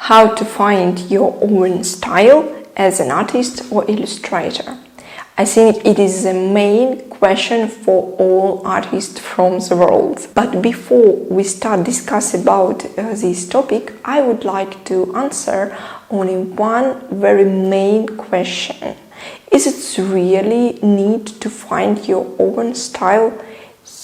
How to find your own style as an artist or illustrator? I think it is the main question for all artists from the world. But before we start discussing about this topic, I would like to answer only one very main question. Is it really need to find your own style?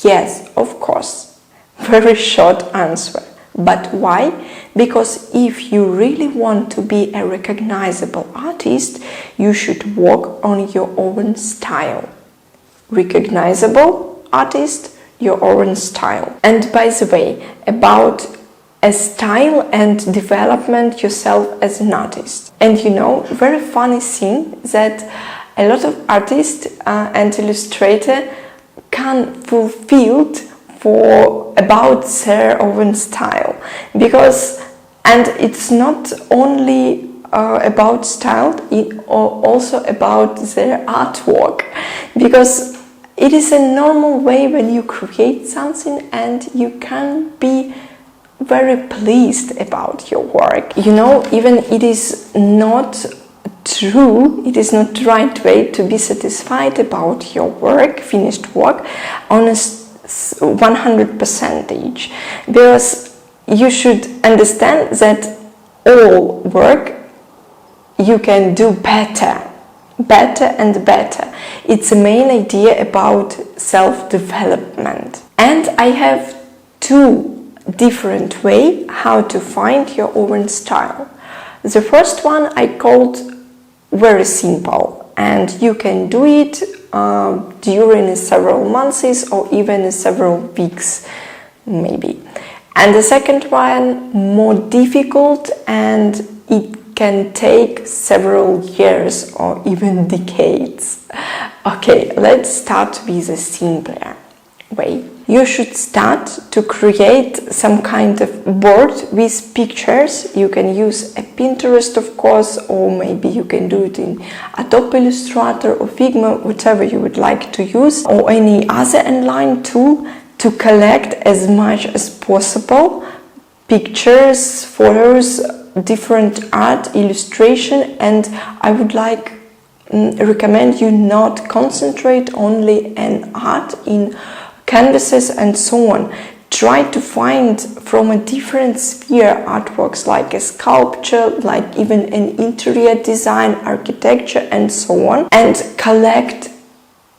Yes, of course. Very short answer. But why? Because if you really want to be a recognizable artist, you should work on your own style. Recognizable artist, your own style. And by the way, about a style and development yourself as an artist. And you know, very funny thing that a lot of artists and illustrators can fulfill for about their own style, because and it's not only about style, it also about their artwork, because it is a normal way when you create something and you can be very pleased about your work. You know, even it is not true, it is not the right way to be satisfied about your work, finished work, on a 100%, because you should understand that all work you can do better and better. It's the main idea about self-development. And I have two different ways how to find your own style. The first one I called very simple, and you can do it during several months or even several weeks, maybe. And the second one, more difficult, and it can take several years or even decades. Okay, let's start with a simpler way. You should start to create some kind of board with pictures. You can use a Pinterest, of course, or maybe you can do it in Adobe Illustrator or Figma, whatever you would like to use, or any other online tool to collect as much as possible pictures, photos, different art, illustration, and I would recommend you not concentrate only on art in canvases and so on. Try to find from a different sphere artworks like a sculpture, like even an interior design, architecture and so on, and collect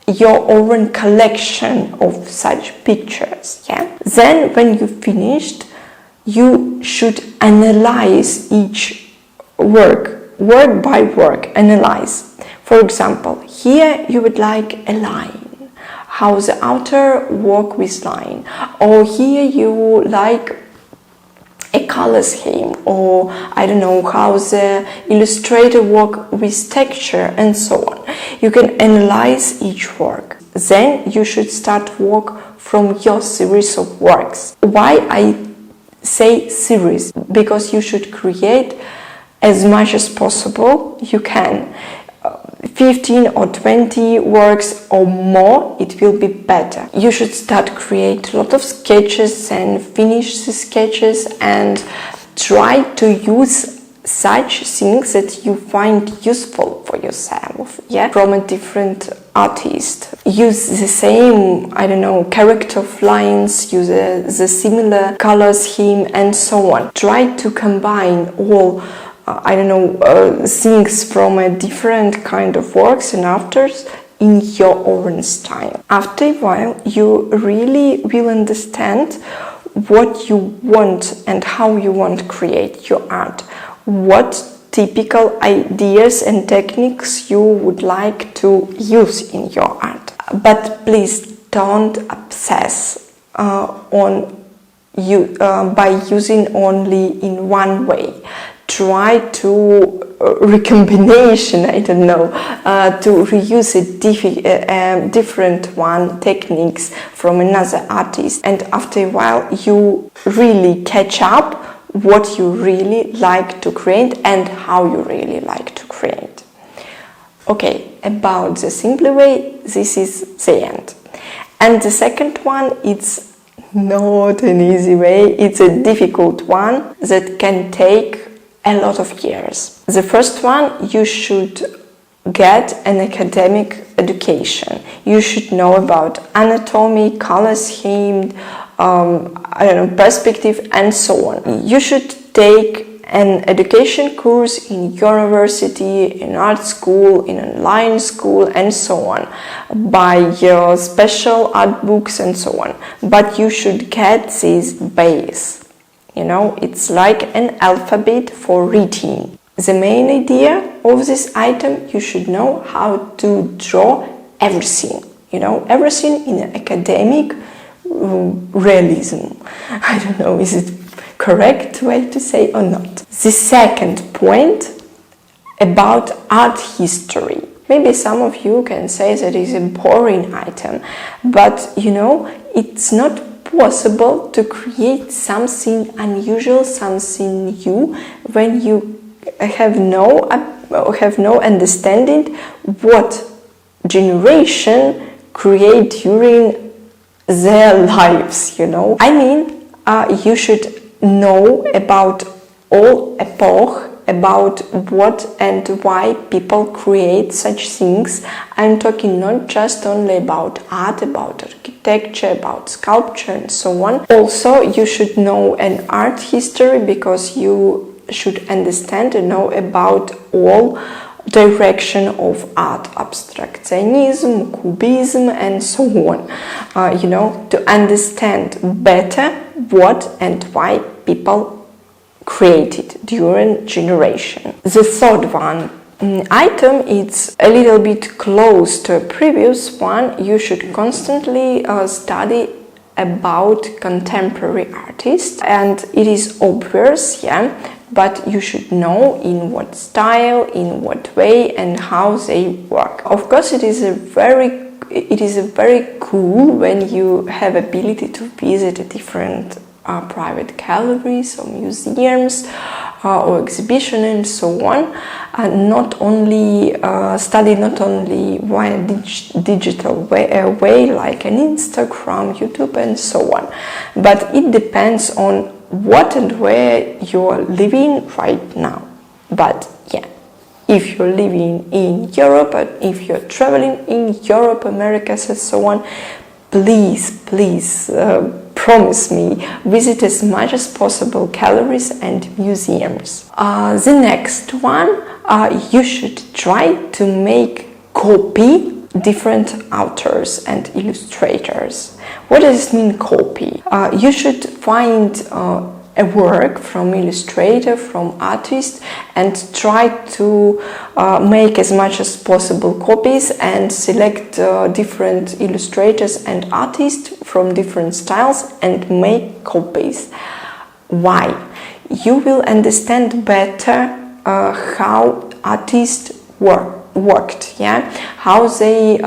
your own collection of such pictures. Yeah. Then when you finished, you should analyze each work by work, analyze. For example, here you would like a line, how the author work with line, or here you like a color scheme, or I don't know, how the illustrator work with texture and so on. You can analyze each work. Then you should start work from your series of works. Why I say series? Because you should create as much as possible you can. 15 or 20 works or more, it will be better. You should start create a lot of sketches and finish the sketches and try to use such things that you find useful for yourself, yeah, from a different artist. Use the same, I don't know, character of lines, use the similar color scheme and so on. Try to combine all I don't know, things from a different kind of works and afters in your own style. After a while, you really will understand what you want and how you want to create your art, what typical ideas and techniques you would like to use in your art. But please don't obsess by using only in one way. Try to recombination, I don't know, to reuse a different one techniques from another artist, and after a while you really catch up what you really like to create and how you really like to create. Okay, about the simple way, this is the end. And the second one, it's not an easy way, it's a difficult one that can take a lot of years. The first one, you should get an academic education. You should know about anatomy, color scheme, perspective, and so on. You should take an education course in university, in art school, in online school, and so on, buy your special art books and so on. But you should get this base. It's like an alphabet for reading. The main idea of this item, you should know how to draw everything. Everything in an academic realism. I don't know, is it correct way to say or not? The second point about art history. Maybe some of you can say that it's a boring item, but it's not possible to create something unusual, something new, when you have no understanding what generation create during their lives. You should know about all epoch, about what and why people create such things. I'm talking not just only about art, about architecture, about sculpture and so on. Also, you should know an art history, because you should understand and know about all direction of art, abstractionism, cubism, and so on. To understand better what and why people created during generation. The third one item, it's a little bit close to a previous one. You should constantly study about contemporary artists, and it is obvious, but you should know in what style, in what way, and how they work. Of course, it is a very cool when you have ability to visit different private galleries or museums or exhibition and so on, and not only study not only via digital way like an Instagram, YouTube and so on, but it depends on what and where you're living right now. But if you're living in Europe, and if you're traveling in Europe, America, and so on, please promise me, visit as much as possible galleries and museums. The next one, you should try to make copy different authors and illustrators. What does it mean, copy? You should find a work from illustrator, from artist, and try to make as much as possible copies and select different illustrators and artists from different styles and make copies. Why? You will understand better how artists worked, how they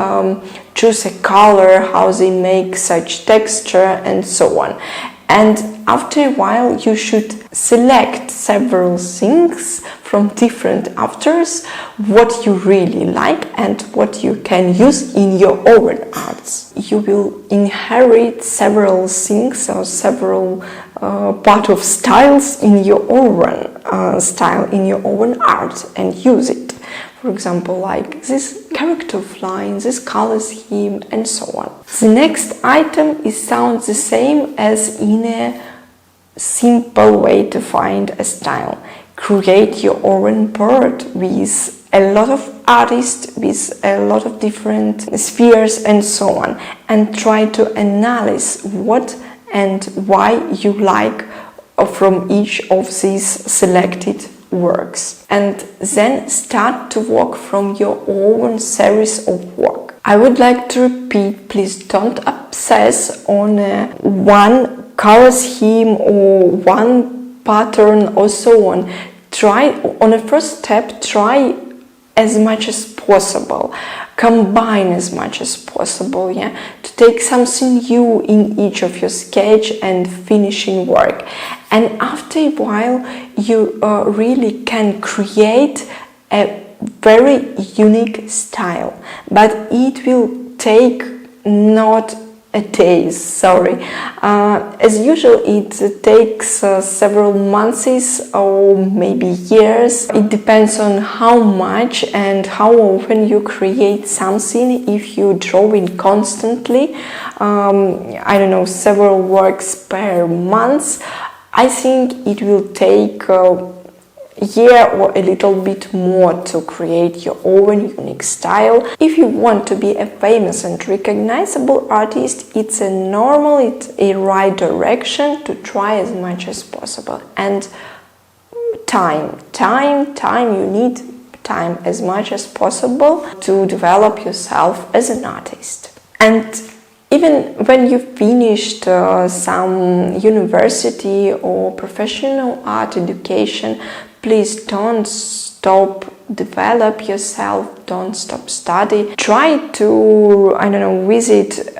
choose a color, how they make such texture and so on. And after a while, you should select several things from different authors, what you really like and what you can use in your own arts. You will inherit several things or several part of styles in your own style, in your own art, and use it. For example, like this character of line, this color scheme, and so on. The next item sounds the same as in a simple way to find a style. Create your own board with a lot of artists, with a lot of different spheres and so on, and try to analyze what and why you like from each of these selected works, and then start to work from your own series of work. I would like to repeat, please don't obsess on one color scheme or one pattern or so on. Try, on a first step, try as much as possible, combine as much as possible, to take something new in each of your sketch and finishing work. And after a while, you really can create a very unique style, but it will take not days, sorry. As usual, it takes several months or maybe years. It depends on how much and how often you create something. If you drawing constantly, I don't know, several works per month, I think it will take a year or a little bit more to create your own unique style. If you want to be a famous and recognizable artist, it's a right direction to try as much as possible. And time, you need time as much as possible to develop yourself as an artist. And even when you finished some university or professional art education, please don't stop develop yourself, don't stop study. Try to, I don't know, visit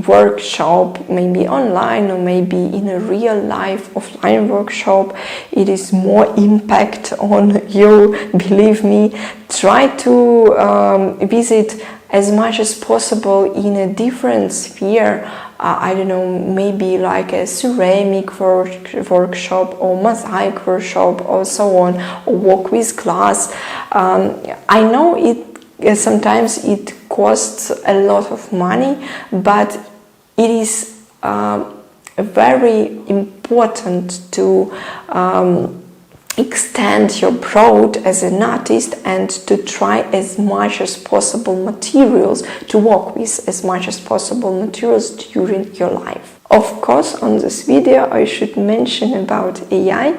workshop, maybe online or maybe in a real life offline workshop. It is more impact on you, believe me. Try to visit as much as possible in a different sphere. I don't know, maybe like a ceramic workshop or mosaic workshop or so on, or work with glass. I know sometimes it costs a lot of money, but it is very important to extend your broad as an artist and to try as much as possible materials, to work with as much as possible materials during your life. Of course, on this video I should mention about AI.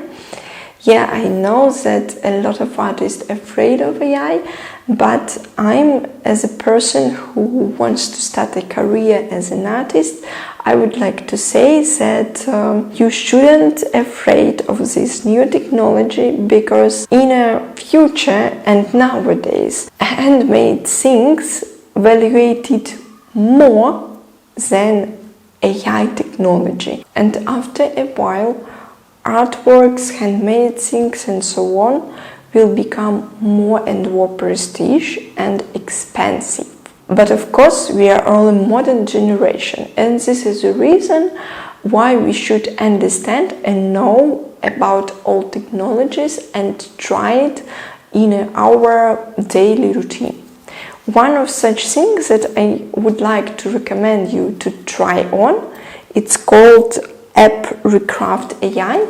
Yeah, I know that a lot of artists are afraid of AI, but I'm, as a person who wants to start a career as an artist, I would like to say that you shouldn't afraid of this new technology, because in a future and nowadays, handmade things valuated more than AI technology. And after a while, artworks, handmade things and so on will become more and more prestige and expensive. But of course, we are all a modern generation, and this is the reason why we should understand and know about all technologies and try it in our daily routine. One of such things that I would like to recommend you to try on, it's called App AI.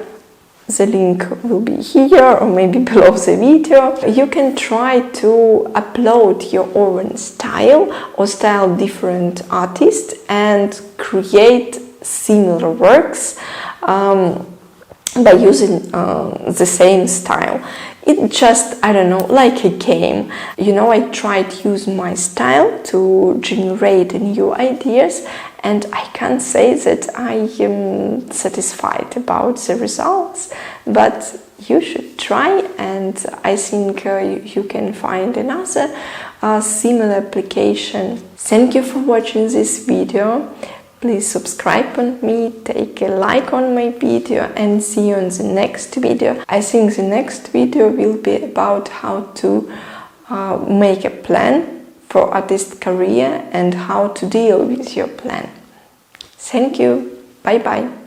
The link will be here or maybe below the video. You can try to upload your own style or style different artists and create similar works by using the same style. It just, I don't know, like a game. You know, I tried to use my style to generate new ideas, and I can't say that I am satisfied about the results, but you should try, and I think you can find another similar application. Thank you for watching this video. Please subscribe on me, take a like on my video, and see you on the next video. I think the next video will be about how to make a plan for artist career and how to deal with your plan. Thank you. Bye bye.